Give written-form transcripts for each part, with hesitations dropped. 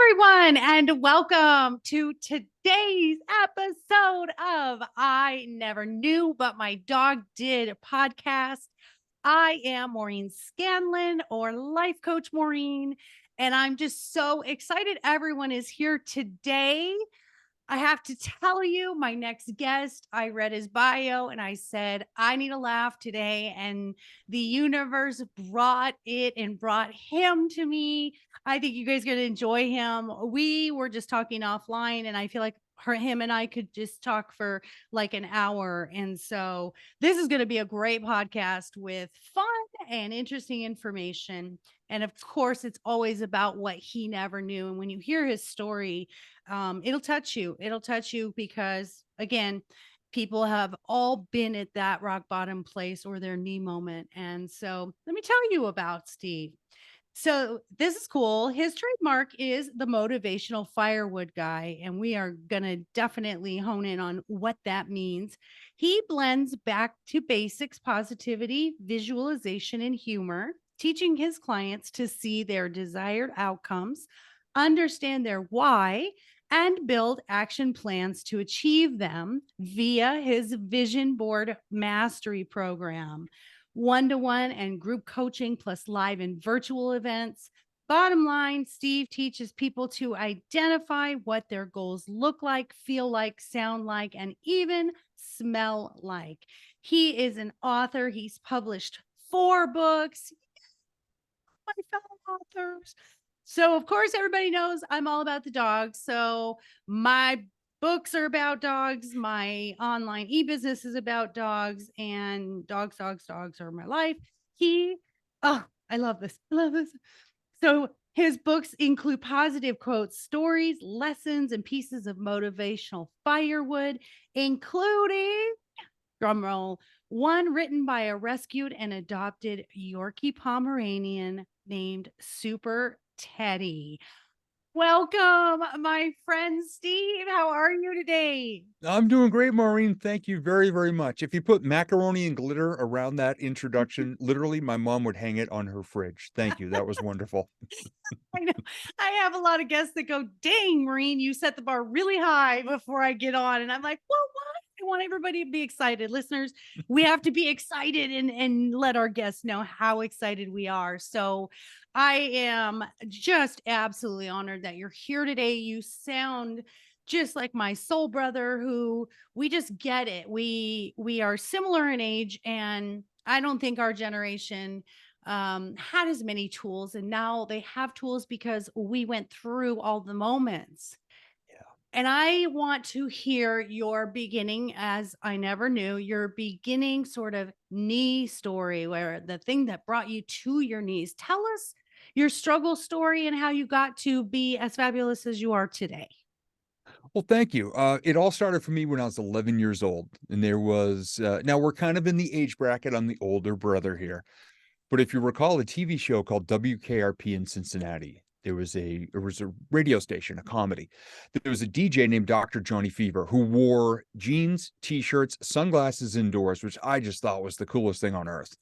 everyone, and welcome to today's episode of I Never Knew But My Dog Did podcast. I am Maureen Scanlon, or Life Coach Maureen, and I'm just so excited everyone is here today. I have to tell you, my next guest, I read his bio and I said, I need a laugh today. And the universe brought it and brought him to me. I think you guys are going to enjoy him. We were just talking offline, and I feel like him and I could just talk for like an hour. And so this is going to be a great podcast with fun and interesting information. And of course, it's always about what he never knew. And when you hear his story, it'll touch you. It'll touch you because, again, people have all been at that rock bottom place or their knee moment. And so let me tell you about Steve. So this is cool. His trademark is the motivational firewood guy, and we are going to definitely hone in on what that means. He blends back to basics, positivity, visualization, and humor, teaching his clients to see their desired outcomes, understand their why, and build action plans to achieve them via his vision board mastery program, one-to-one and group coaching, plus live and virtual events. Bottom line, Steve teaches people to identify what their goals look like, feel like, sound like, and even smell like. He is an author. He's published 4 books. My fellow authors. So, of course, everybody knows I'm all about the dogs. So, my books are about dogs. My online e-business is about dogs, and dogs are my life. I love this. I love this. So, his books include positive quotes, stories, lessons, and pieces of motivational firewood, including, drumroll, one written by a rescued and adopted Yorkie Pomeranian named Super Teddy. Welcome, my friend Steve. How are you today? I'm doing great, Maureen. Thank you very, very much. If you put macaroni and glitter around that introduction, literally, my mom would hang it on her fridge. Thank you. That was wonderful. I know I have a lot of guests that go, dang, Maureen, you set the bar really high before I get on. And I'm like, well, why? I want everybody to be excited. Listeners, we have to be excited and let our guests know how excited we are. So I am just absolutely honored that you're here today. You sound just like my soul brother, who we just get it. We are similar in age, and I don't think our generation had as many tools, and now they have tools because we went through all the moments. Yeah. And I want to hear your beginning, as I never knew, your beginning sort of knee story, where the thing that brought you to your knees. Tell us your struggle story and how you got to be as fabulous as you are today. Well, thank you. It all started for me when I was 11 years old. And there was, now we're kind of in the age bracket. I'm the older brother here. But if you recall a TV show called WKRP in Cincinnati, there was a radio station, a comedy. There was a DJ named Dr. Johnny Fever who wore jeans, t-shirts, sunglasses indoors, which I just thought was the coolest thing on earth.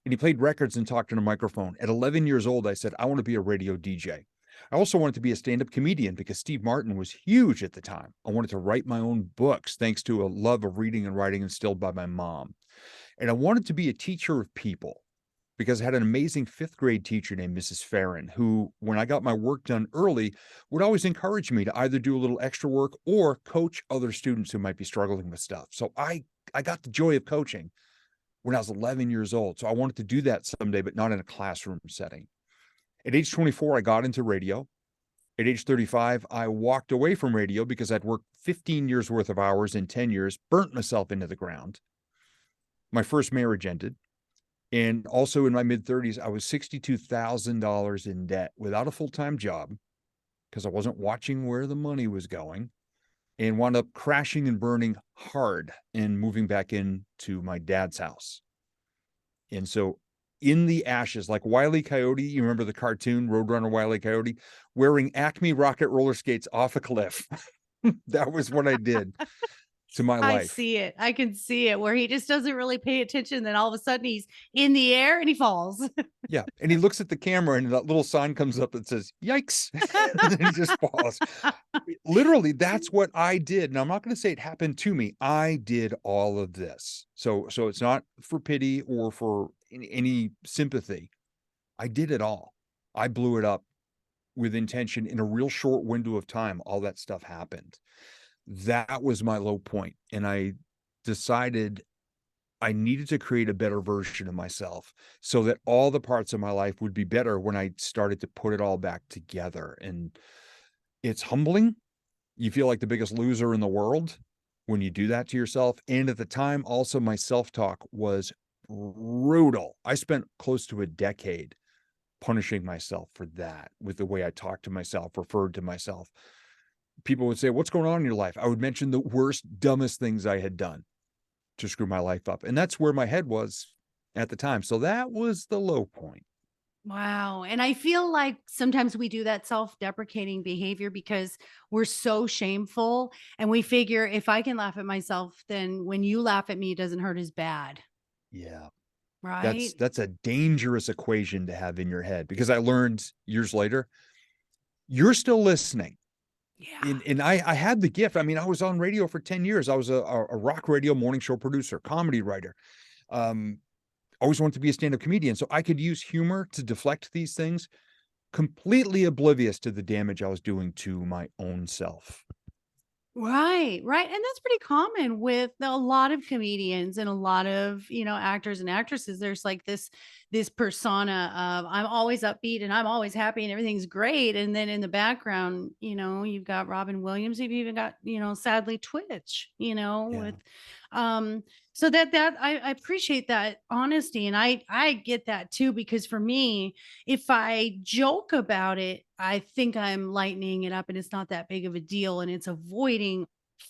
And he played records and talked in a microphone. At 11 years old, I said, I want to be a radio DJ. I also wanted to be a stand-up comedian because Steve Martin was huge at the time. I wanted to write my own books thanks to a love of reading and writing instilled by my mom. And I wanted to be a teacher of people, because I had an amazing 5th grade teacher named Mrs. Farron, who, when I got my work done early, would always encourage me to either do a little extra work or coach other students who might be struggling with stuff. So I got the joy of coaching when I was 11 years old. So I wanted to do that someday, but not in a classroom setting. At age 24, I got into radio. At age 35, I walked away from radio because I'd worked 15 years worth of hours in 10 years, burnt myself into the ground. My first marriage ended. And also in my mid-30s, I was $62,000 in debt without a full-time job because I wasn't watching where the money was going, and wound up crashing and burning hard and moving back into my dad's house. And so in the ashes, like Wile E. Coyote, you remember the cartoon Roadrunner Wile E. Coyote, wearing Acme rocket roller skates off a cliff. That was what I did. to my I life. see it. I can see it where he just doesn't really pay attention. Then all of a sudden he's in the air and he falls. Yeah. And he looks at the camera and that little sign comes up that says, yikes. And then he just falls. Literally, that's what I did. And I'm not going to say it happened to me. I did all of this. So it's not for pity or for any sympathy. I did it all. I blew it up with intention in a real short window of time. All that stuff happened. That was my low point. And I decided I needed to create a better version of myself so that all the parts of my life would be better when I started to put it all back together. And it's humbling. You feel like the biggest loser in the world when you do that to yourself. And at the time, also, my self-talk was brutal. I spent close to a decade punishing myself for that with the way I talked to myself, referred to myself. People would say, what's going on in your life? I would mention the worst, dumbest things I had done to screw my life up. And that's where my head was at the time. So that was the low point. Wow. And I feel like sometimes we do that self-deprecating behavior because we're so shameful and we figure if I can laugh at myself, then when you laugh at me, it doesn't hurt as bad. Yeah. Right? That's a dangerous equation to have in your head because I learned years later, you're still listening. Yeah. And I had the gift. I mean, I was on radio for 10 years. I was a rock radio morning show producer, comedy writer. Always wanted to be a stand-up comedian. So I could use humor to deflect these things, completely oblivious to the damage I was doing to my own self. Right, right. And that's pretty common with a lot of comedians and a lot of, actors and actresses. There's like this persona of I'm always upbeat and I'm always happy and everything's great. And then in the background, you've got Robin Williams, you've even got, sadly Twitch, Yeah. with so that I appreciate that honesty. And I get that too, because for me, if I joke about it, I think I'm lightening it up and it's not that big of a deal. And it's avoiding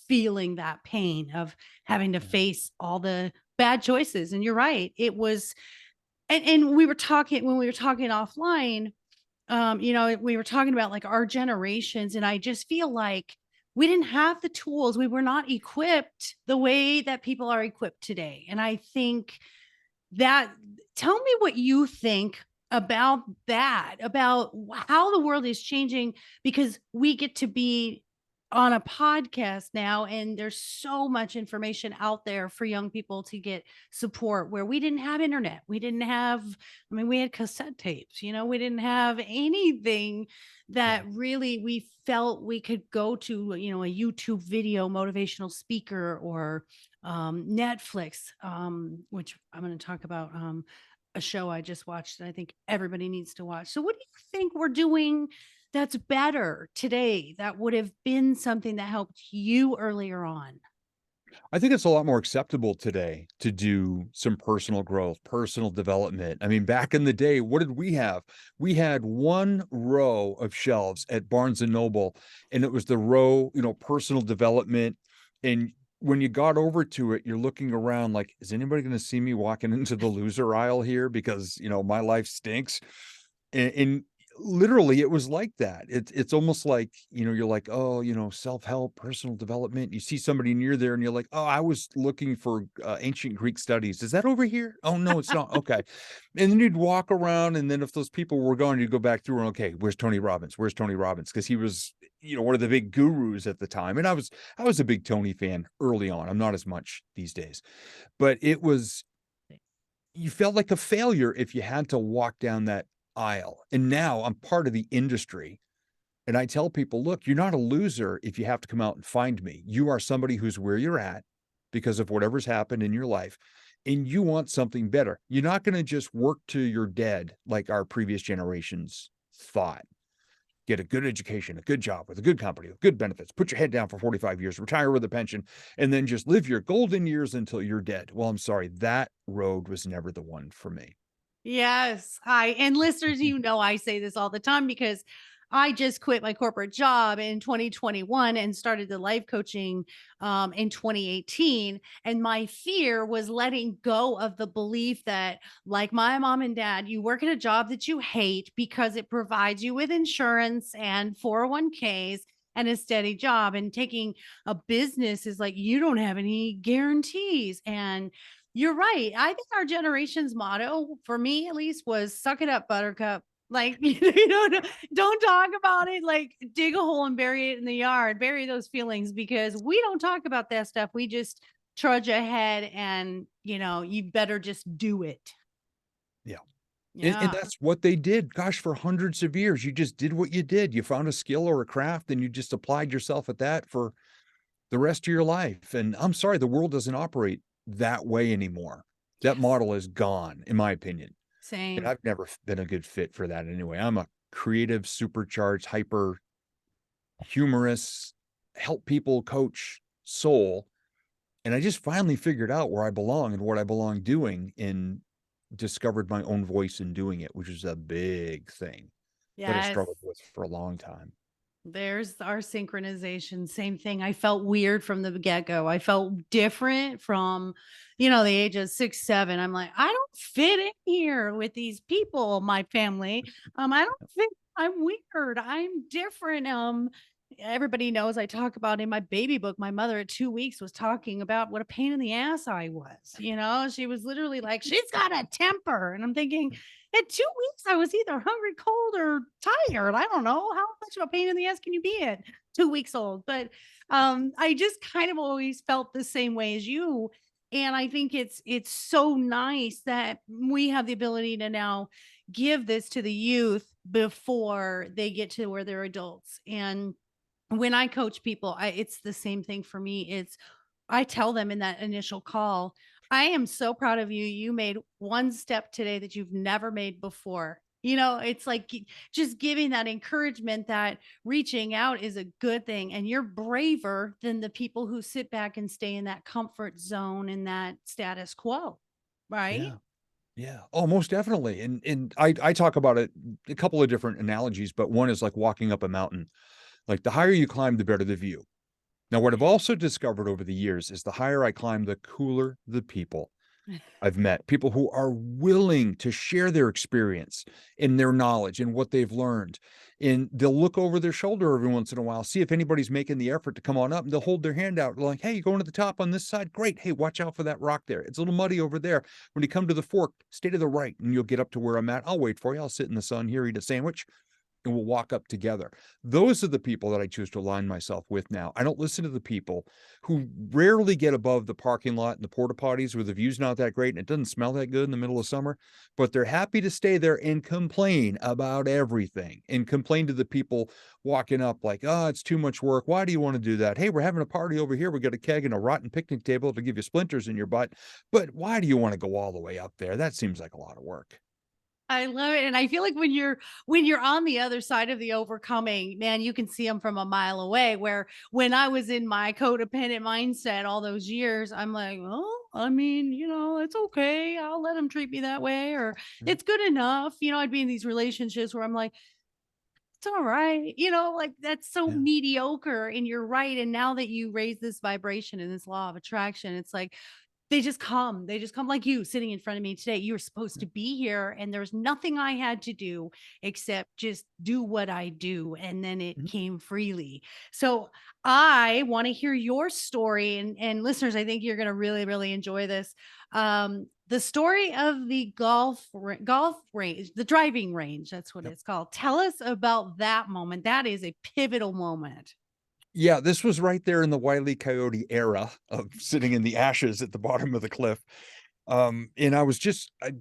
feeling that pain of having to Yeah. face all the bad choices. And you're right. It was, and we were talking when we were talking offline, we were talking about like our generations. And I just feel like we didn't have the tools. We were not equipped the way that people are equipped today. And I think that tell me what you think about that, about how the world is changing because we get to be on a podcast now and there's so much information out there for young people to get support where we didn't have internet. We didn't have, I mean, we had cassette tapes, we didn't have anything Yeah. that really we felt we could go to, a YouTube video motivational speaker or Netflix, which I'm going to talk about a show I just watched that I think everybody needs to watch. So, what do you think we're doing that's better today that would have been something that helped you earlier on? I think it's a lot more acceptable today to do some personal growth, personal development. I mean, back in the day, what did we have? We had one row of shelves at Barnes and Noble, and it was the row, personal development. And when you got over to it, you're looking around like, is anybody going to see me walking into the loser aisle here? Because, my life stinks. And literally it was like that. It's almost like, you're like, oh, self-help, personal development. You see somebody near there and you're like, oh, I was looking for ancient Greek studies. Is that over here? Oh, no, it's not. Okay. And then you'd walk around. And then if those people were gone, you'd go back through and okay, where's Tony Robbins? Where's Tony Robbins? Because he was, one of the big gurus at the time. And I was a big Tony fan early on. I'm not as much these days, but you felt like a failure if you had to walk down that aisle. And now I'm part of the industry. And I tell people, look, you're not a loser if you have to come out and find me. You are somebody who's where you're at because of whatever's happened in your life. And you want something better. You're not going to just work till you're dead like our previous generations thought. Get a good education, a good job with a good company, with good benefits, put your head down for 45 years, retire with a pension, and then just live your golden years until you're dead. Well, I'm sorry, that road was never the one for me. Yes. And listeners, I say this all the time because I just quit my corporate job in 2021 and started the life coaching in 2018. And my fear was letting go of the belief that, like my mom and dad, you work at a job that you hate because it provides you with insurance and 401ks. and a steady job. And taking a business is like, you don't have any guarantees. And you're right. I think our generation's motto, for me at least, was suck it up, buttercup. Like, don't talk about it. Like, dig a hole and bury it in the yard, bury those feelings, because we don't talk about that stuff. We just trudge ahead, and, you better just do it. Yeah. And Yeah. that's what they did. Gosh, for hundreds of years, you just did what you did. You found a skill or a craft and you just applied yourself at that for the rest of your life. And I'm sorry, the world doesn't operate that way anymore. That Yes. model is gone, in my opinion. And Same. I've never been a good fit for that anyway. I'm a creative, supercharged, hyper humorous, help people coach soul. And I just finally figured out where I belong and what I belong doing, and discovered my own voice in doing it, which is a big thing that I Yes. struggled with for a long time. There's our synchronization. Same thing. I felt weird from the get go. I felt different from, the age of 6, 7. I'm like, I don't fit in here with these people, my family. I don't fit. I'm weird. I'm different. Everybody knows I talk about in my baby book. My mother at 2 weeks was talking about what a pain in the ass I was. She was literally like, she's got a temper. And I'm thinking, at 2 weeks, I was either hungry, cold, or tired. I don't know. How much of a pain in the ass can you be at 2 weeks old? But I just kind of always felt the same way as you. And I think it's so nice that we have the ability to now give this to the youth before they get to where they're adults. And when I coach people, it's the same thing for me. I tell them in that initial call, I am so proud of you. You made one step today that you've never made before. It's like just giving that encouragement that reaching out is a good thing. And you're braver than the people who sit back and stay in that comfort zone and that status quo. Right. Yeah. Yeah. Oh, most definitely. And I talk about it a couple of different analogies, but one is like walking up a mountain. Like the higher you climb, the better the view. Now, what I've also discovered over the years is the higher I climb, the cooler the people I've met. People who are willing to share their experience and their knowledge and what they've learned. And they'll look over their shoulder every once in a while, see if anybody's making the effort to come on up, and they'll hold their hand out like, hey, you going to the top on this side? Great. Hey, watch out for that rock there. It's a little muddy over there. When you come to the fork, stay to the right and you'll get up to where I'm at. I'll wait for you. I'll sit in the sun here, eat a sandwich, and we'll walk up together. Those are the people that I choose to align myself with now. I don't listen to the people who rarely get above the parking lot and the porta potties where the view's not that great and it doesn't smell that good in the middle of summer, but they're happy to stay there and complain about everything, and complain to the people walking up like, oh, it's too much work. Why do you want to do that? Hey, we're having a party over here. We got a keg and a rotten picnic table to give you splinters in your butt. But why do you want to go all the way up there? That seems like a lot of work. I love it. And I feel like when you're on the other side of the overcoming, man, you can see them from a mile away. Where when I was in my codependent mindset all those years, I'm like, oh, I mean, it's okay. I'll let them treat me that way, or Yeah. it's good enough. I'd be in these relationships where I'm like, it's all right. Like that's so Yeah. mediocre. And you're right. And now that you raise this vibration and this law of attraction, it's like, they just come like you sitting in front of me today. You were supposed to be here, and there's nothing I had to do except just do what I do. And then it Mhm. came freely. So I want to hear your story. And listeners, I think you're going to really, really enjoy this. The story of the golf range, the driving range. That's what Yep. it's called. Tell us about that moment. That is a pivotal moment. Yeah, this was right there in the Wile E. Coyote era of sitting in the ashes at the bottom of the cliff. And I was just I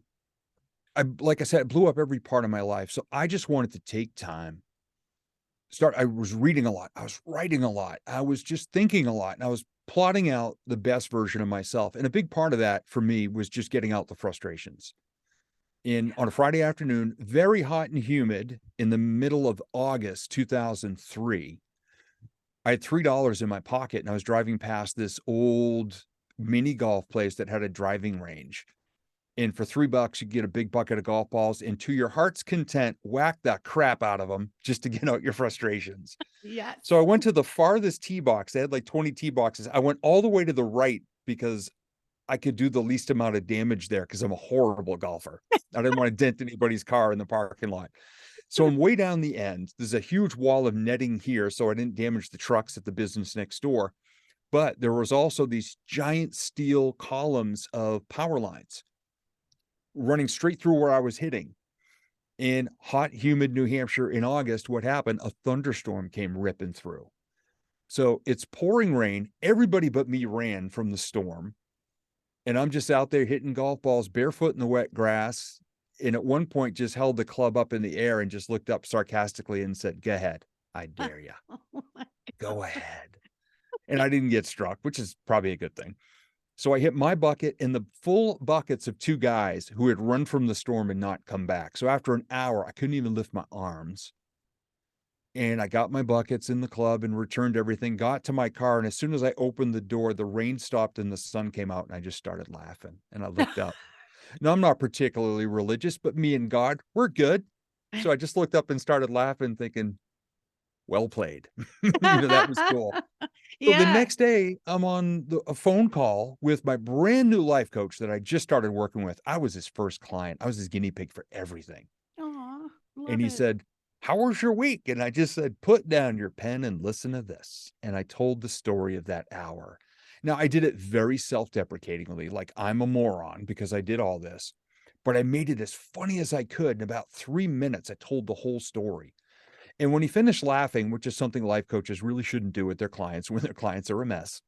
like I said, I blew up every part of my life. So I just wanted to take time. I was reading a lot. I was writing a lot. I was just thinking a lot. And I was plotting out the best version of myself. And a big part of that for me was just getting out the frustrations. On a Friday afternoon, very hot and humid in the middle of August 2003. I had $3 in my pocket and I was driving past this old mini golf place that had a driving range. And for $3, you get a big bucket of golf balls and to your heart's content, whack the crap out of them just to get out your frustrations. Yes. So I went to the farthest tee box. They had like 20 tee boxes. I went all the way to the right because I could do the least amount of damage there because I'm a horrible golfer. I didn't want to dent anybody's car in the parking lot. So I'm way down the end. There's a huge wall of netting here, so I didn't damage the trucks at the business next door. But there was also these giant steel columns of power lines running straight through where I was hitting. In hot, humid New Hampshire in August, what happened? A thunderstorm came ripping through. So it's pouring rain. Everybody but me ran from the storm. And I'm just out there hitting golf balls barefoot in the wet grass. And at one point, just held the club up in the air and just looked up sarcastically and said, "Go ahead. I dare you. Oh my Go ahead." And I didn't get struck, which is probably a good thing. So I hit my bucket and the full buckets of two guys who had run from the storm and not come back. So after an hour, I couldn't even lift my arms. And I got my buckets in the club and returned everything, got to my car. And as soon as I opened the door, the rain stopped and the sun came out and I just started laughing. And I looked up. Now, I'm not particularly religious, but me and God, we're good. So I just looked up and started laughing, thinking, well played. That was cool. So the Yeah. next day, I'm on a phone call with my brand new life coach that I just started working with. I was his first client. I was his guinea pig for everything. Aw, And love he it. said, "How was your week?" And I just said, "Put down your pen and listen to this." And I told the story of that hour. Now, I did it very self-deprecatingly, like I'm a moron because I did all this, but I made it as funny as I could. In about 3 minutes, I told the whole story. And when he finished laughing, which is something life coaches really shouldn't do with their clients when their clients are a mess,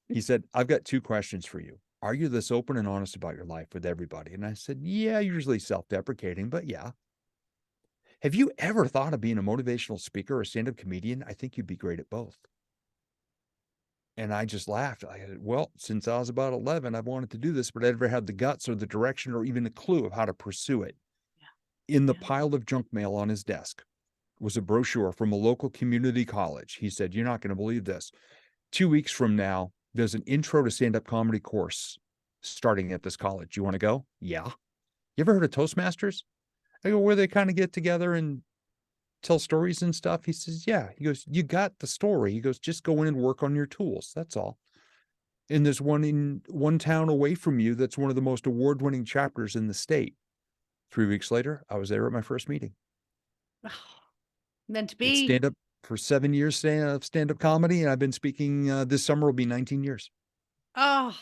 he said, "I've got two questions for you. Are you this open and honest about your life with everybody?" And I said, "Yeah, usually self-deprecating, but yeah." "Have you ever thought of being a motivational speaker or stand-up comedian? I think you'd be great at both." And I just laughed. I said, "Well, since I was about 11, I've wanted to do this, but I never had the guts or the direction or even a clue of how to pursue it." In the Yeah. pile of junk mail on his desk was a brochure from a local community college. He said, "You're not going to believe this. 2 weeks from now, there's an intro to stand-up comedy course starting at this college. You want to go?" "Yeah." "You ever heard of Toastmasters?" I go, "Where they kind of get together and tell stories and stuff?" He says, "Yeah." He goes, "You got the story." He goes, "Just go in and work on your tools. That's all." And there's one in one town away from you that's one of the most award-winning chapters in the state. 3 weeks later, I was there at my first meeting. Meant to It's be. stand-up for 7 years, stand-up comedy, and I've been speaking, this summer will be 19 years. Oh,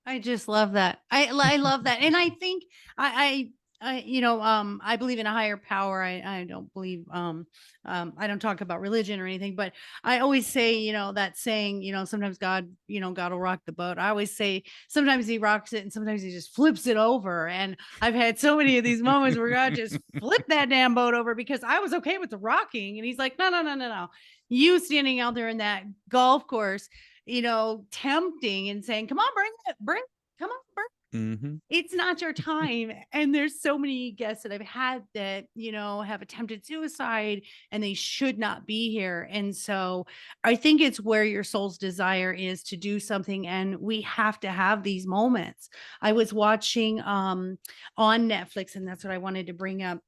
I just love that. I love that. And I think I believe in a higher power. I don't believe I don't talk about religion or anything, but I always say, that saying, sometimes God will rock the boat. I always say sometimes he rocks it and sometimes he just flips it over. And I've had so many of these moments where God just flipped that damn boat over because I was okay with the rocking. And he's like, no, no, no, no, no. You standing out there in that golf course, tempting and saying, "Come on, come on, bring." Mhm. It's not your time. And there's so many guests that I've had that, have attempted suicide and they should not be here. And so I think it's where your soul's desire is to do something. And we have to have these moments. I was watching on Netflix, and that's what I wanted to bring up.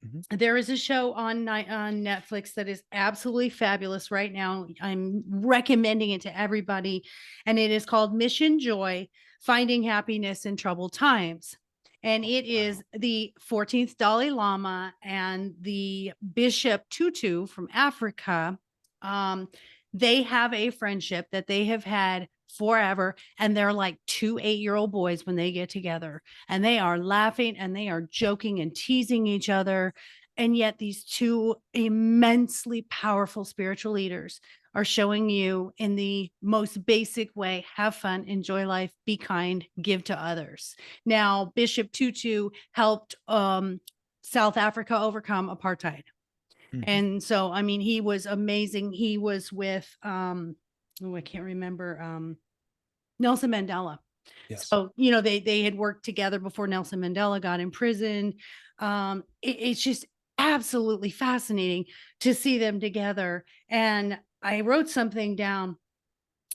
Mhm. There is a show on Netflix that is absolutely fabulous right now. I'm recommending it to everybody, and it is called Mission Joy: Finding Happiness in Troubled Times. And Oh, it wow. is the 14th Dalai Lama and the Bishop Tutu from Africa. Um, they have a friendship that they have had forever, and they're like 2 8-year-old boys when they get together, and they are laughing and they are joking and teasing each other. And yet, these two immensely powerful spiritual leaders are showing you in the most basic way: have fun, enjoy life, be kind, give to others. Now, Bishop Tutu helped South Africa overcome apartheid. Mhm. And so, I mean, he was amazing. He was with, I can't remember, Nelson Mandela. Yes. So, they had worked together before Nelson Mandela got in prison. It's just absolutely fascinating to see them together. And I wrote something down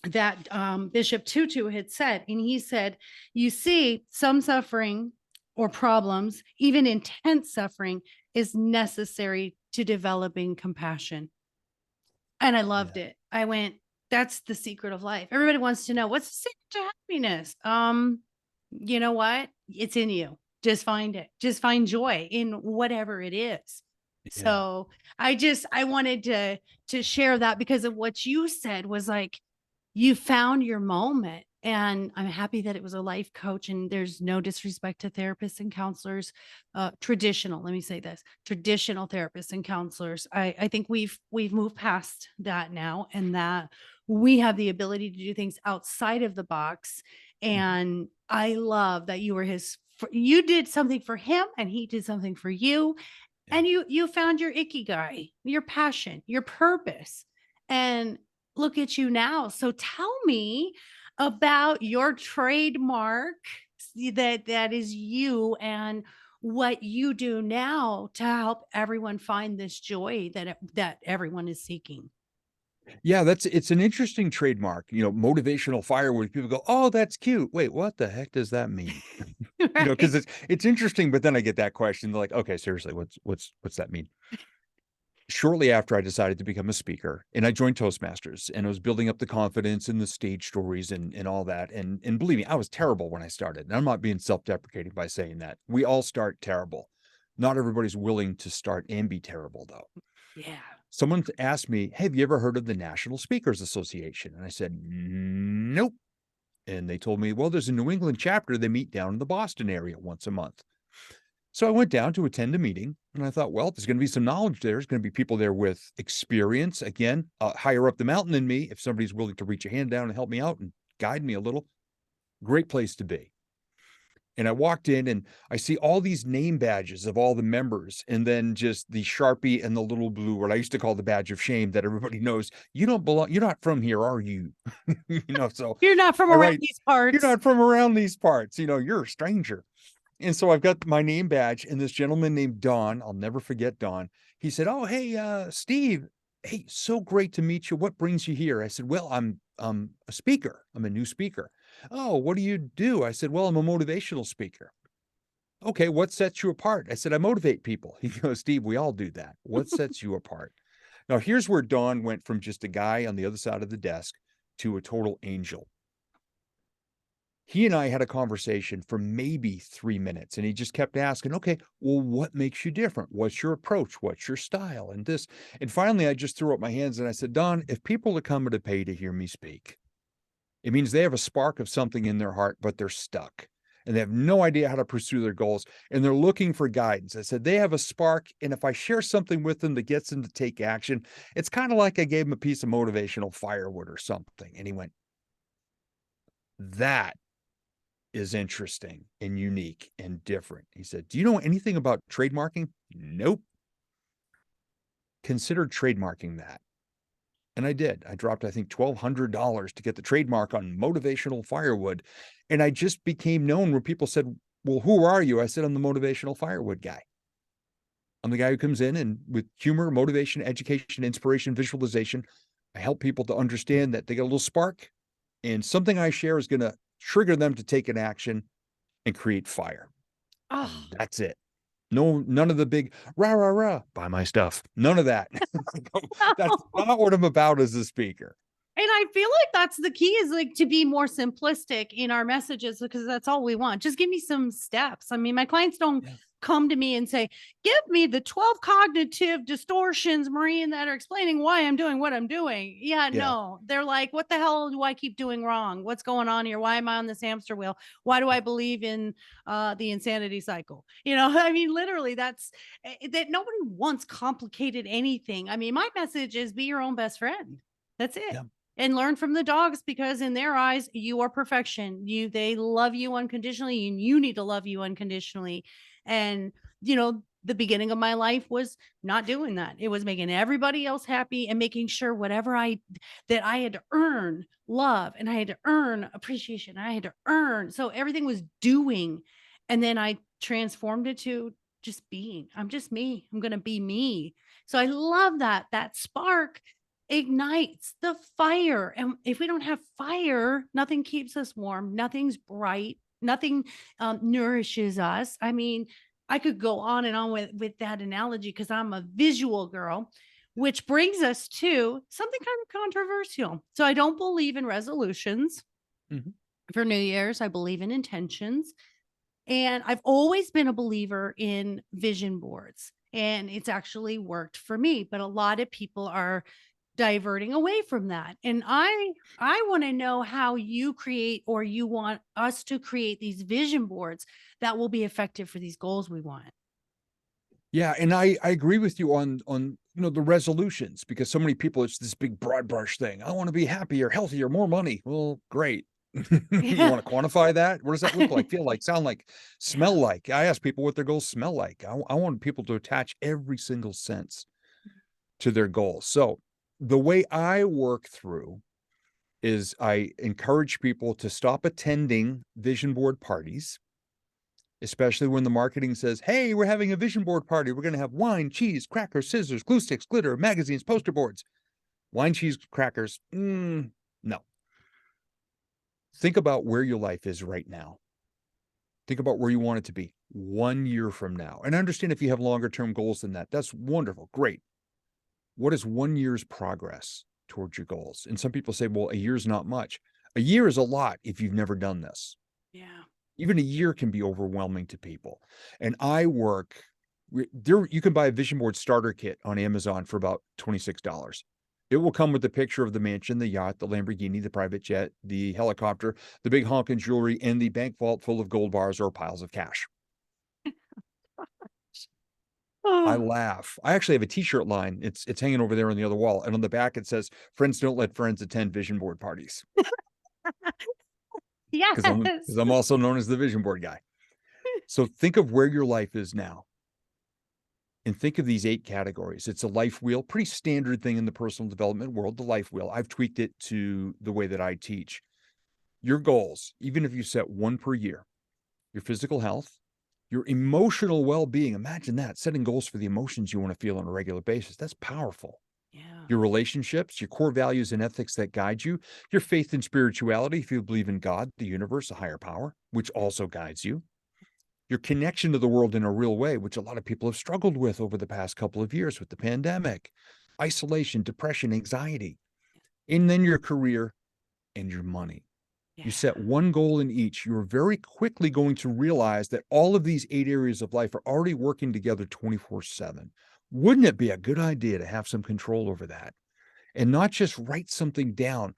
that Bishop Tutu had said, and he said, "You see, some suffering or problems, even intense suffering, is necessary to developing compassion." And I loved Yeah. it. I went, "That's the secret of life." Everybody wants to know, what's the secret to happiness? You know what? It's in you. Just find it. Just find joy in whatever it is. Yeah. So I wanted to share that because of what you said was like, you found your moment. And I'm happy that it was a life coach, and there's no disrespect to therapists and counselors, traditional, let me say this, traditional therapists and counselors. I think we've moved past that now, and that we have the ability to do things outside of the box. Mhm. And I love that you were you did something for him and he did something for you, Yeah. and you found your ikigai, your passion, your purpose. And look at you now. So tell me about your trademark, that is you, and what you do now to help everyone find this joy that everyone is seeking. Yeah, it's an interesting trademark, motivational firewood. People go, "Oh, that's cute." Wait, what the heck does that mean? Right. Because it's interesting, but then I get that question, they're like, "Okay, seriously, what's that mean?" Shortly after I decided to become a speaker, and I joined Toastmasters, and I was building up the confidence and the stage stories and all that, and believe me, I was terrible when I started, and I'm not being self-deprecating by saying that. We all start terrible. Not everybody's willing to start and be terrible, though. Yeah. Someone asked me, "Hey, have you ever heard of the National Speakers Association?" And I said, "Nope." And they told me, "Well, there's a New England chapter. They meet down in the Boston area once a month." So I went down to attend a meeting, and I thought, well, there's going to be some knowledge there. There's going to be people there with experience. Again, higher up the mountain than me. If somebody's willing to reach a hand down and help me out and guide me a little, great place to be. And I walked in and I see all these name badges of all the members, and then just the Sharpie and the little blue, what I used to call the badge of shame that everybody knows you don't belong. You're not from here, are you? So You're not from I around write, these you're parts. not from around these parts. You're a stranger. And so I've got my name badge, and this gentleman named Don, I'll never forget Don. He said, "Oh, hey, Steve. Hey, so great to meet you. What brings you here?" I said, "Well, I'm a speaker. I'm a new speaker." "Oh, what do you do?" I said, "Well, I'm a motivational speaker." "Okay, what sets you apart?" I said, "I motivate people." He goes, "Steve, we all do that. What sets you apart?" Now, here's where Don went from just a guy on the other side of the desk to a total angel. He and I had a conversation for maybe 3 minutes, and he just kept asking, "Okay, well, what makes you different? What's your approach? What's your style?" And this, and finally, I just threw up my hands and I said, "Don, if people are coming to pay to hear me speak, it means they have a spark of something in their heart, but they're stuck, and they have no idea how to pursue their goals, and they're looking for guidance." I said, "They have a spark, and if I share something with them that gets them to take action, it's kind of like I gave them a piece of motivational firewood or something." And he went, "That is interesting and unique and different." He said, "Do you know anything about trademarking?" "Nope." "Consider trademarking that." And I did. I dropped, I think, $1,200 to get the trademark on motivational firewood. And I just became known where people said, "Well, who are you?" I said, "I'm the motivational firewood guy. I'm the guy who comes in and with humor, motivation, education, inspiration, visualization, I help people to understand that they get a little spark and something I share is going to trigger them to take an action and create fire." Oh, And that's it. No, none of the big rah, rah, rah, buy my stuff. None of that. That's not what I'm about as a speaker. and I feel like that's the key, is like to be more simplistic in our messages, because that's all we want. Just give me some steps. I mean, my clients don't Yeah. come to me and say, "Give me the 12 cognitive distortions, Maureen, that are explaining why I'm doing what I'm doing." Yeah, Yeah. no. They're like, "What the hell do I keep doing wrong? What's going on here? Why am I on this hamster wheel? Why do I believe in the insanity cycle?" I mean, literally, that's that nobody wants complicated anything. I mean, my message is be your own best friend. That's it, Yeah. and learn from the dogs, because in their eyes you are perfection. They love you unconditionally, and you need to love you unconditionally. And the beginning of my life was not doing that. It was making everybody else happy and making sure whatever I had to earn love, and I had to earn appreciation, I had to earn, so everything was doing. And then I transformed it to just being. I'm just me. I'm going to be me. So I love that spark ignites the fire. And if we don't have fire, nothing keeps us warm, nothing's bright, nothing nourishes us. I mean, I could go on and on with that analogy, because I'm a visual girl, which brings us to something kind of controversial. So I don't believe in resolutions Mhm. for New Year's. I believe in intentions. And I've always been a believer in vision boards. and it's actually worked for me. But a lot of people are diverting away from that. And I want to know how you create, or you want us to create, these vision boards that will be effective for these goals we want. Yeah, and I agree with you on the resolutions, because so many people, it's this big broad brush thing. I want to be happier, healthier, more money. Well, great. You Yeah. want to quantify that? What does that look like, feel like, sound like, smell Yeah. like? I ask people what their goals smell like. I want people to attach every single sense to their goals. So the way I work through is I encourage people to stop attending vision board parties, especially when the marketing says, hey, we're having a vision board party. We're going to have wine, cheese, crackers, scissors, glue sticks, glitter, magazines, poster boards. Wine, cheese, crackers. No. Think about where your life is right now. Think about where you want it to be 1 year from now. And I understand if you have longer term goals than that. That's wonderful. Great. What is 1 year's progress towards your goals? And some people say, well, a year's not much. A year is a lot if you've never done this. Yeah. Even a year can be overwhelming to people. And I work there. You can buy a vision board starter kit on Amazon for about $26. It will come with the picture of the mansion, the yacht, the Lamborghini, the private jet, the helicopter, the big honking jewelry, and the bank vault full of gold bars or piles of cash. I Oh, laugh. I actually have a t-shirt line. It's hanging over there on the other wall. And on the back it says, friends don't let friends attend vision board parties. Because I'm yes. because I'm also known as the vision board guy. So think of where your life is now. And think of these 8 categories. It's a life wheel, pretty standard thing in the personal development world, the life wheel. I've tweaked it to the way that I teach. Your goals, even if you set one per year, your physical health, your emotional well-being. Imagine that, setting goals for the emotions you want to feel on a regular basis. That's powerful. Yeah. Your relationships, your core values and ethics that guide you, your faith and spirituality, if you believe in God, the universe, a higher power, which also guides you, your connection to the world in a real way, which a lot of people have struggled with over the past couple of years with the pandemic, isolation, depression, anxiety, and then your career and your money. You set Yeah. one goal in each, you're very quickly going to realize that all of these 8 areas of life are already working together 24/7. Wouldn't it be a good idea to have some control over that and not just write something down,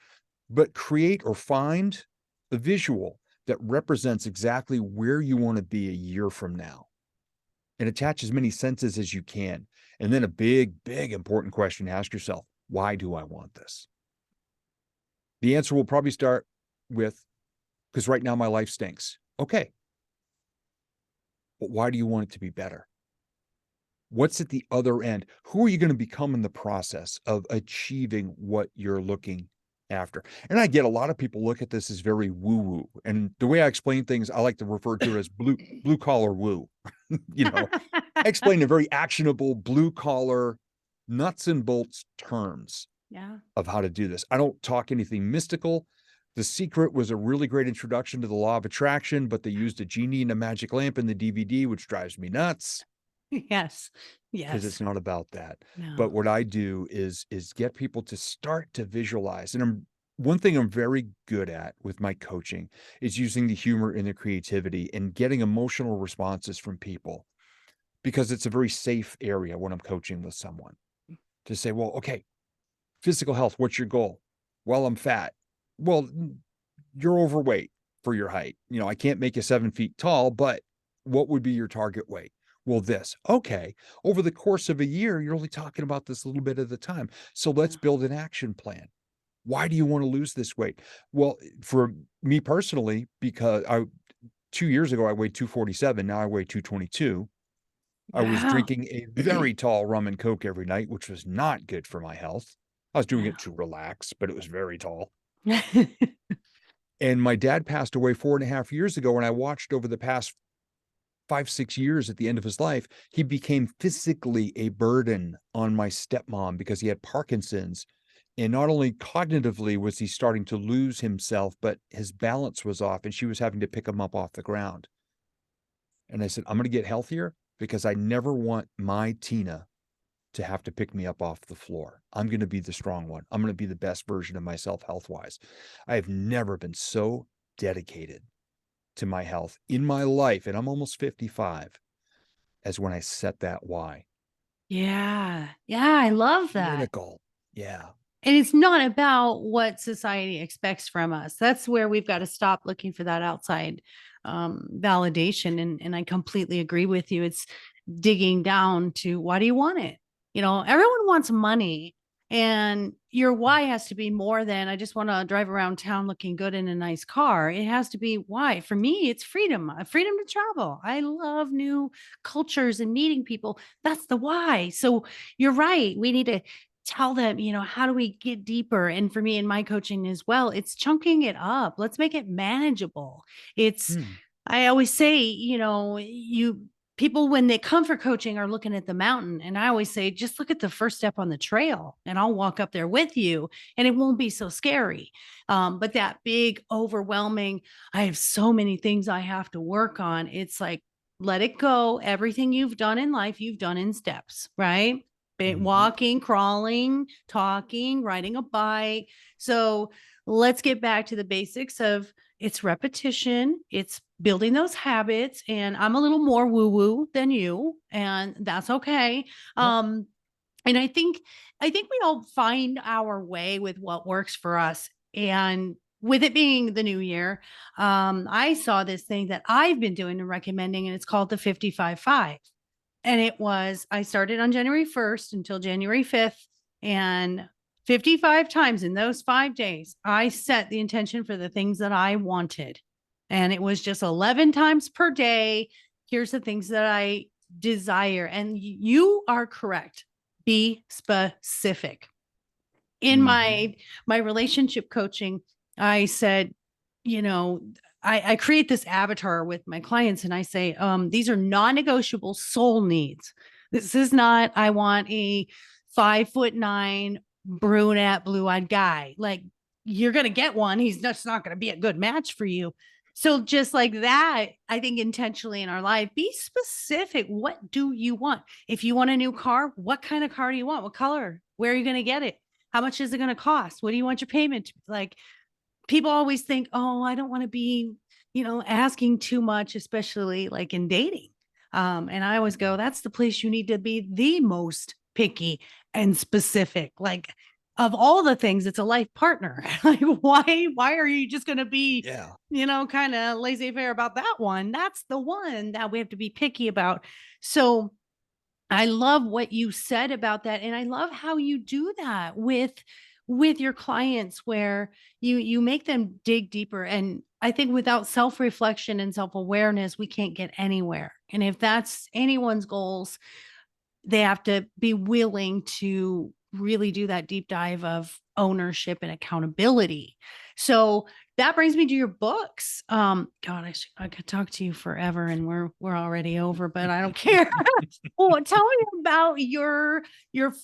but create or find a visual that represents exactly where you want to be a year from now, and attach as many senses as you can? And then a big, big important question to ask yourself: why do I want this? The answer will probably start with, because right now my life stinks. Okay, but why do you want it to be better? What's at the other end? Who are you going to become in the process of achieving what you're looking after? And I get a lot of people look at this as very woo-woo. And the way I explain things, I like to refer to it as blue collar woo. you know, I explain in very actionable blue collar nuts and bolts terms Yeah. of how to do this. I don't talk anything mystical. The Secret was a really great introduction to the law of attraction, but they used a genie and a magic lamp in the DVD, which drives me nuts Yes. because Yes. it's not about that. No. But what I do is get people to start to visualize. And one thing I'm very good at with my coaching is using the humor and the creativity and getting emotional responses from people, because it's a very safe area when I'm coaching with someone to say, well, okay, physical health, what's your goal? Well, I'm fat. Well, you're overweight for your height. I can't make you 7 feet tall, but what would be your target weight? Well, this. Okay. Over the course of a year, you're only talking about this little bit at a time. So let's Yeah. build an action plan. Why do you want to lose this weight? Well, for me personally, because 2 years ago I weighed 247. Now I weigh 222. I was Wow. drinking a very tall rum and coke every night, which was not good for my health. I was doing Yeah. it to relax, but it was very tall. And my dad passed away 4.5 years ago, and I watched over the past 5, 6 years at the end of his life, he became physically a burden on my stepmom because he had Parkinson's. And not only cognitively was he starting to lose himself, but his balance was off, and she was having to pick him up off the ground. And I said, I'm going to get healthier because I never want my Tina to have to pick me up off the floor. I'm going to be the strong one. I'm going to be the best version of myself health wise. I have never been so dedicated to my health in my life, and I'm almost 55, as when I set that why. Yeah. Yeah. I love that. Critical. Yeah. And it's not about what society expects from us. That's where we've got to stop looking for that outside validation. And I completely agree with you. It's digging down to why do you want it? Everyone wants money, and your why has to be more than I just want to drive around town looking good in a nice car. It has to be why. For me, it's freedom, freedom to travel. I love new cultures and meeting people. That's the why. So you're right. We need to tell them, how do we get deeper? And for me in my coaching as well, it's chunking it up. Let's make it manageable. It's, Hmm. I always say, you people when they come for coaching are looking at the mountain. And I always say, just look at the first step on the trail and I'll walk up there with you and it won't be so scary. But that big, overwhelming, I have so many things I have to work on. It's like, let it go. Everything you've done in life, you've done in steps, right? Mhm. Walking, crawling, talking, riding a bike. So let's get back to the basics of it's repetition, it's building those habits. And I'm a little more woo woo than you, and that's okay. Yep. And I think we all find our way with what works for us. And with it being the new year, I saw this thing that I've been doing and recommending, and it's called the 55-5. And I started on January 1st until January 5th. And 55 times in those 5 days, I set the intention for the things that I wanted. And it was just 11 times per day. Here's the things that I desire. And you are correct. Be specific. In Mhm. my relationship coaching, I said, you know, I create this avatar with my clients and I say, these are non-negotiable soul needs. This is not, I want a 5'9" brunette, blue-eyed guy. Like, you're gonna get one. He's just not gonna be a good match for you. So just like that, I think intentionally in our life, be specific. What do you want? If you want a new car, what kind of car do you want? What color? Where are you going to get it? How much is it going to cost? What do you want your payment to be? Like, people always think, oh, I don't want to be, asking too much, especially like in dating. And I always go, that's the place you need to be the most picky and specific. Like, of all the things, it's a life partner. Like, why are you just going to be, Yeah. kind of laissez faire about that one? That's the one that we have to be picky about. So I love what you said about that, and I love how you do that with your clients, where you make them dig deeper. And I think without self-reflection and self-awareness, we can't get anywhere. And if that's anyone's goals, they have to be willing to really do that deep dive of ownership and accountability. So that brings me to your books. God, I could talk to you forever, and we're already over, but I don't care. Well, tell me about your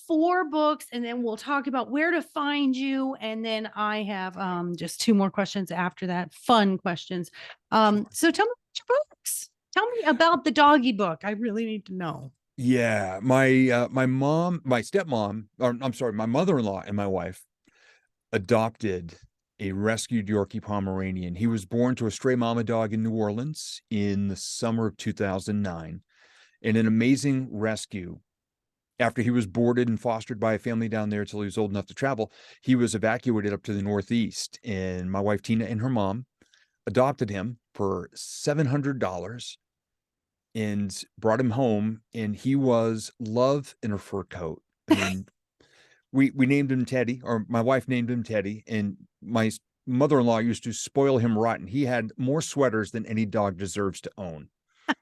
4 books, and then we'll talk about where to find you. And then I have just 2 more questions after that, fun questions. Sure. So tell me about your books. Tell me about the doggy book. I really need to know. Yeah. My mom, my stepmom, or I'm sorry, my mother-in-law and my wife adopted a rescued Yorkie Pomeranian. He was born to a stray mama dog in New Orleans in the summer of 2009, and an amazing rescue. After he was boarded and fostered by a family down there till he was old enough to travel, he was evacuated up to the Northeast. And my wife Tina and her mom adopted him for $700 and brought him home. And he was love in a fur coat. I mean, we named him Teddy, or my wife named him Teddy, and my mother-in-law used to spoil him rotten. He had more sweaters than any dog deserves to own.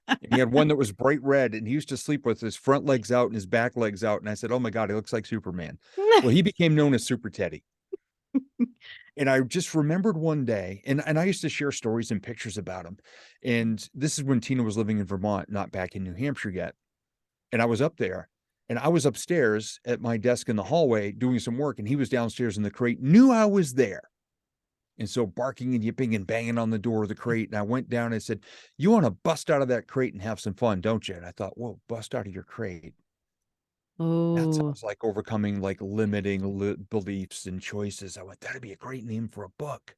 And he had one that was bright red, and he used to sleep with his front legs out and his back legs out. And I said, "Oh my God, he looks like Superman." Well, he became known as Super Teddy. And I just remembered one day, and I used to share stories and pictures about him. And this is when Tina was living in Vermont, not back in New Hampshire yet. And I was up there, and I was upstairs at my desk in the hallway doing some work, and he was downstairs in the crate, knew I was there. And so barking and yipping and banging on the door of the crate. And I went down and I said, "You want to bust out of that crate and have some fun, don't you?" And I thought, whoa, bust out of your crate. That Oh, sounds like overcoming like limiting beliefs and choices. I went, that'd be a great name for a book.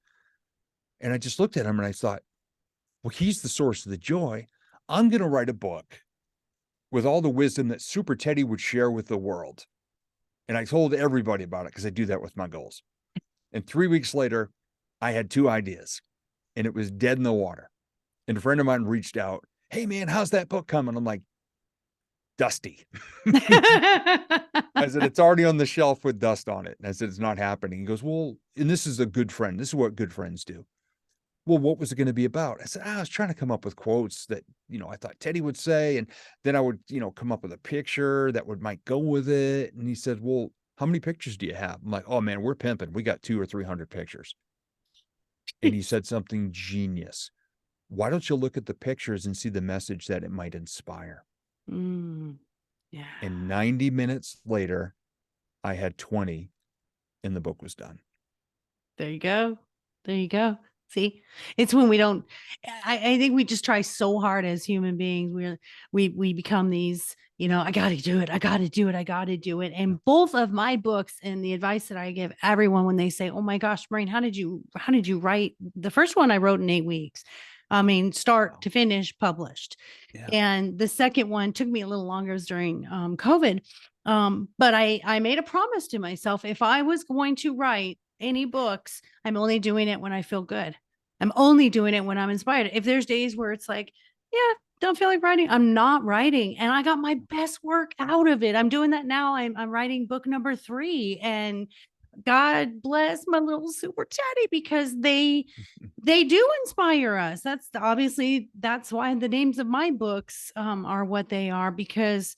And I just looked at him and I thought, well, he's the source of the joy. I'm going to write a book with all the wisdom that Super Teddy would share with the world. And I told everybody about it because I do that with my goals. And 3 weeks later, I had 2 ideas and it was dead in the water. And a friend of mine reached out, "Hey man, how's that book coming?" I'm like, "Dusty." I said, "It's already on the shelf with dust on it." And I said, "It's not happening." He goes, "Well," and this is a good friend. This is what good friends do. "Well, what was it going to be about?" I said, "I was trying to come up with quotes that, I thought Teddy would say. And then I would, come up with a picture that might go with it." And he said, "Well, how many pictures do you have?" I'm like, "Oh man, we're pimping. We got 200 or 300 pictures." And he said something genius. "Why don't you look at the pictures and see the message that it might inspire?" Yeah. And 90 minutes later, I had 20 and the book was done. There you go. There you go. See, it's when we don't. I think we just try so hard as human beings. We become these. I got to do it. I got to do it. I got to do it. And both of my books and the advice that I give everyone when they say, "Oh my gosh, Maureen, how did you write?" The first one I wrote in 8 weeks. I mean, start to finish, published. Yeah. And the second one took me a little longer. It was during COVID. But I made a promise to myself, if I was going to write any books, I'm only doing it when I feel good. I'm only doing it when I'm inspired. If there's days where it's like, yeah, don't feel like writing, I'm not writing. And I got my best work out of it. I'm doing that now. I'm writing book number 3. And God bless my little Super Teddy, because they do inspire us. That's why the names of my books are what they are, because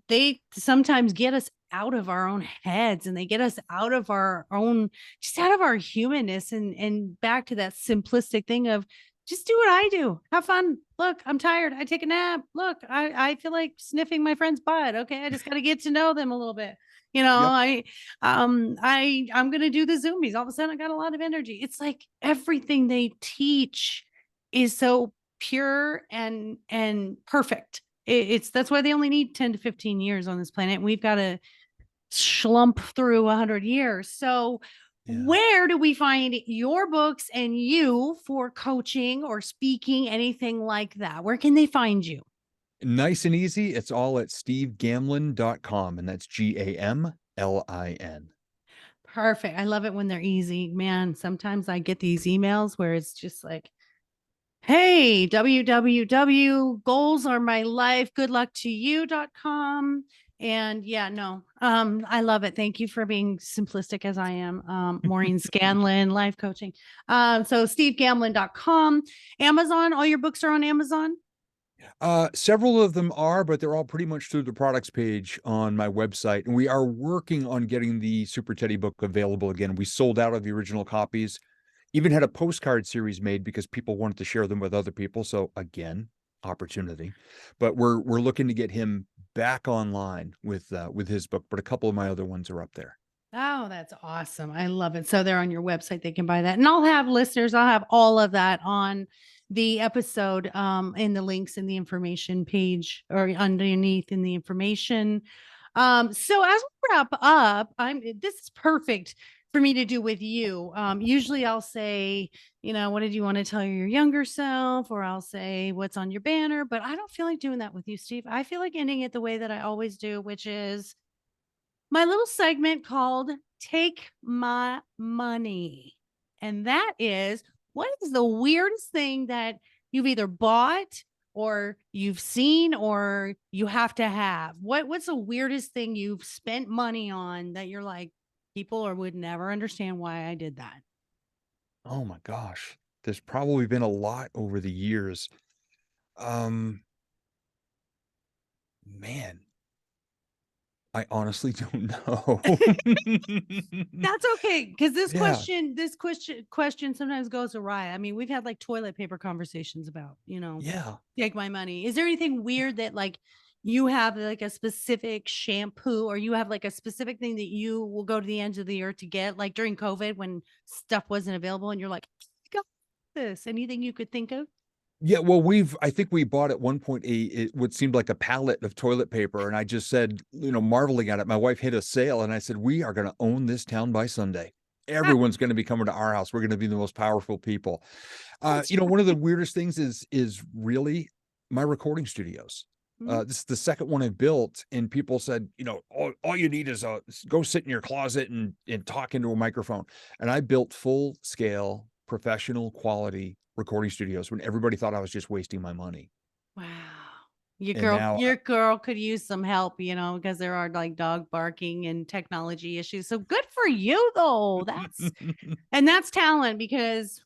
they sometimes get us out of our own heads, and they get us out of our own, just out of our humanness, and back to that simplistic thing of just do what I do. Have fun. Look, I'm tired. I take a nap. Look, I feel like sniffing my friend's butt. Okay. I just got to get to know them a little bit. Yep. I'm gonna do the zoomies. All of a sudden I got a lot of energy. It's like everything they teach is so pure and perfect. It's that's why they only need 10 to 15 years on this planet. We've got to schlump through 100 years. So where do we find your books and you for coaching or speaking, anything like that? Where can they find you? Nice and easy. It's all at stevegamlin.com, and that's Gamlin. Perfect. I love it when they're easy. Man, sometimes I get these emails where it's just like, hey, www.goalsaremylife.goodlucktoyou.com. And yeah, no, I love it. Thank you for being simplistic as I am. Maureen Scanlon, life coaching. So stevegamlin.com, Amazon, all your books are on Amazon. Several of them are, but they're all pretty much through the products page on my website. And we are working on getting the Super Teddy book available again. We sold out of the original copies, even had a postcard series made because people wanted to share them with other people. So again, opportunity. But we're looking to get him back online with his book, but a couple of my other ones are up there. Oh, that's awesome. I love it. So they're on your website. They can buy that. And I'll have listeners, I'll have all of that on the episode, in the links in the information page or underneath in the information. So as we wrap up, this is perfect for me to do with you. Usually I'll say, what did you want to tell your younger self? Or I'll say, what's on your banner? But I don't feel like doing that with you, Steve. I feel like ending it the way that I always do, which is my little segment called Take My Money. And that is, what is the weirdest thing that you've either bought or you've seen or you have to have? What's the weirdest thing you've spent money on that you're like, people or would never understand why I did that? Oh my gosh. There's probably been a lot over the years. Man, I honestly don't know. That's okay, because Yeah. this question sometimes goes awry. I mean, we've had like toilet paper conversations about, Yeah. take my money. Is there anything weird that like you have like a specific shampoo, or you have like a specific thing that you will go to the ends of the earth to get, like during COVID when stuff wasn't available and you're like, I got this? Anything you could think of? Yeah, well, I think we bought at one point what seemed like a pallet of toilet paper, and I just said, marveling at it, my wife hit a sale, and I said, "We are going to own this town by Sunday. Everyone's going to be coming to our house. We're going to be the most powerful people." That's One of the weirdest things is really my recording studios. This is the second one I built, and people said, all you need is go sit in your closet and talk into a microphone. And I built full scale, professional quality recording studios when everybody thought I was just wasting my money. Wow. And now, Your girl could use some help, because there are like dog barking and technology issues. So good for you though. That's talent because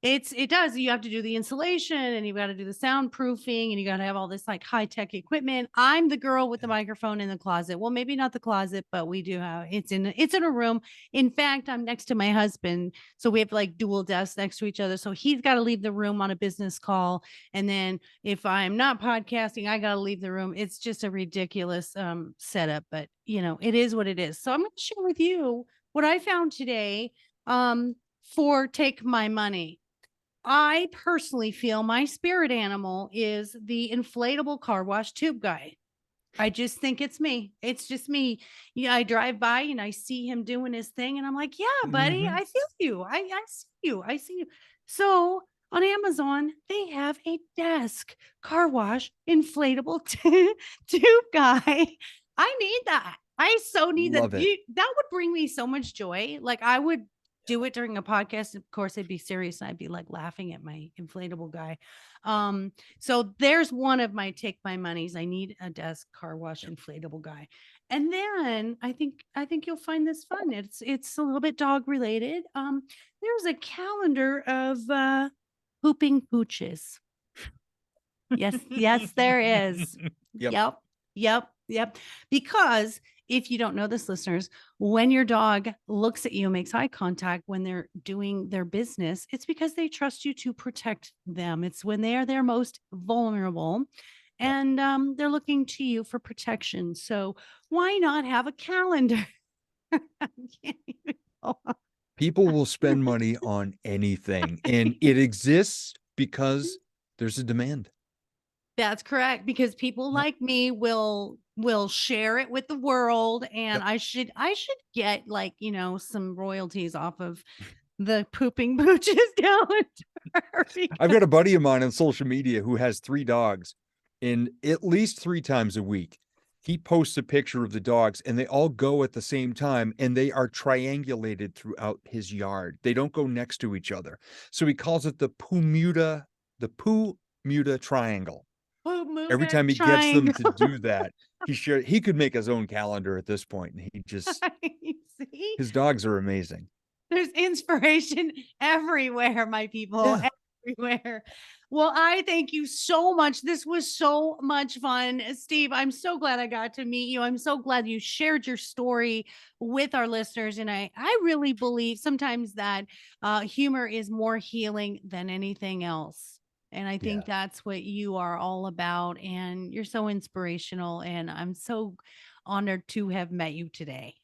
it does. You have to do the insulation and you've got to do the soundproofing and you got to have all this like high tech equipment. I'm the girl with the microphone in the closet. Well, maybe not the closet, but we do have it's in a room. In fact, I'm next to my husband, so we have like dual desks next to each other. So he's got to leave the room on a business call, and then if I'm not podcasting, I got to leave the room. It's just a ridiculous setup, but it is what it is. So I'm going to share with you what I found today for Take My Money. I personally feel my spirit animal is the inflatable car wash tube guy. I just think it's me. It's just me. Yeah, I drive by and I see him doing his thing, and I'm like, yeah, buddy, I feel you. I see you. I see you. So on Amazon, they have a desk car wash inflatable tube guy. I need that. I so need that. love it. That would bring me so much joy. Like I would do it during a podcast. Of course, I'd be serious and I'd be like laughing at my inflatable guy. So there's one of my Take My Monies. I need a desk car wash inflatable guy. And then I think you'll find this fun. It's a little bit dog related. There's a calendar of pooping pooches. Yes, there is. Yep. Because if you don't know this, listeners, when your dog looks at you, makes eye contact when they're doing their business, it's because they trust you to protect them. It's when they are their most vulnerable and they're looking to you for protection. So why not have a calendar? People will spend money on anything, and it exists because there's a demand. That's correct, because people like me will share it with the world, and I should get like, some royalties off of the pooping pooches calendar. I've got a buddy of mine on social media who has 3 dogs, and at least 3 times a week, he posts a picture of the dogs and they all go at the same time and they are triangulated throughout his yard. They don't go next to each other. So he calls it the Poo Muta triangle. Every time he gets them to do that, he could make his own calendar at this point, and he just his dogs are amazing. There's inspiration everywhere, my people, everywhere. Well, I thank you so much. This was so much fun. Steve, I'm so glad I got to meet you. I'm so glad you shared your story with our listeners. And I really believe sometimes that humor is more healing than anything else. And I think that's what you are all about. And you're so inspirational. And I'm so honored to have met you today.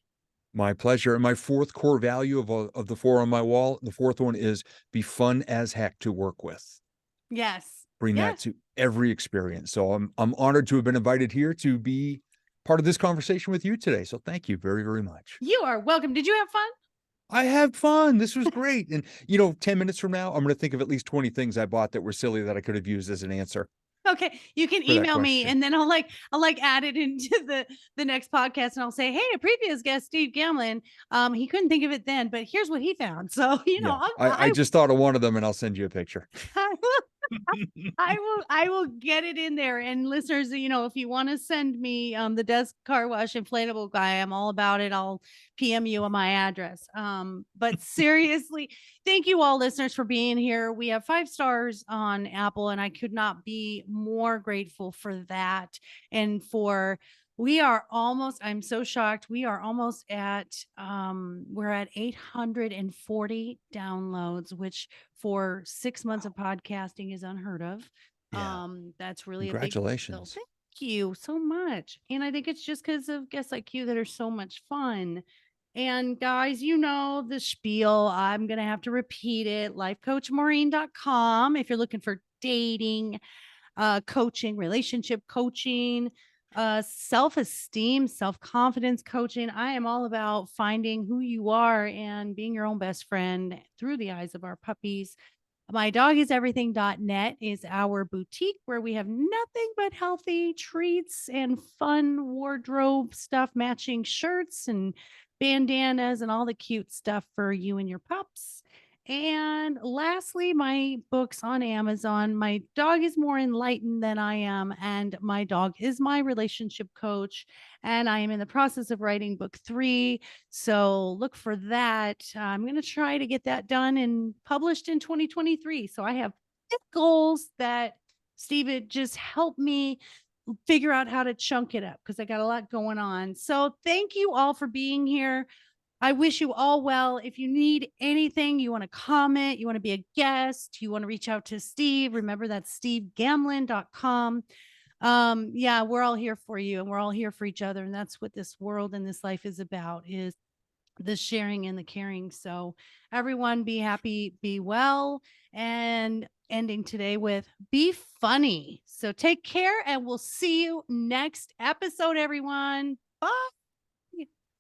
My pleasure. And my 4th core value of the 4 on my wall, the 4th one is be fun as heck to work with. Yes. Bring that to every experience. So I'm honored to have been invited here to be part of this conversation with you today. So thank you very, very much. You are welcome. Did you have fun? I had fun. This was great. And 10 minutes from now, I'm going to think of at least 20 things I bought that were silly that I could have used as an answer. Okay. You can email me and then I'll add it into the next podcast and I'll say, hey, a previous guest, Steve Gamlin, he couldn't think of it then, but here's what he found. So, I just thought of one of them and I'll send you a picture. I will get it in there. And listeners, if you want to send me the desk car wash inflatable guy, I'm all about it. I'll PM you on my address. But seriously, thank you all listeners for being here. We have 5 stars on Apple, and I could not be more grateful for that. And I'm so shocked. We are almost at, we're at 840 downloads, which for 6 months of podcasting is unheard of. That's really congratulations. A big deal. Thank you so much. And I think it's just because of guests like you that are so much fun. And guys, the spiel. I'm going to have to repeat it. Lifecoachmaureen.com. If you're looking for dating, coaching, relationship coaching, self-esteem, self-confidence coaching. I am all about finding who you are and being your own best friend through the eyes of our puppies. MyDogIsEverything.net is our boutique where we have nothing but healthy treats and fun wardrobe stuff, matching shirts and bandanas and all the cute stuff for you and your pups. And lastly, my books on Amazon. My dog is more enlightened than I am, and my dog is my relationship coach. And I am in the process of writing book 3. So look for that. I'm going to try to get that done and published in 2023. So I have big goals that Steve had just helped me figure out how to chunk it up because I got a lot going on. So thank you all for being here. I wish you all well. If you need anything, you want to comment, you want to be a guest, you want to reach out to Steve, remember that's stevegamlin.com. Yeah, we're all here for you and we're all here for each other. And that's what this world and this life is about, is the sharing and the caring. So everyone be happy, be well, and ending today with be funny. So take care and we'll see you next episode, everyone. Bye.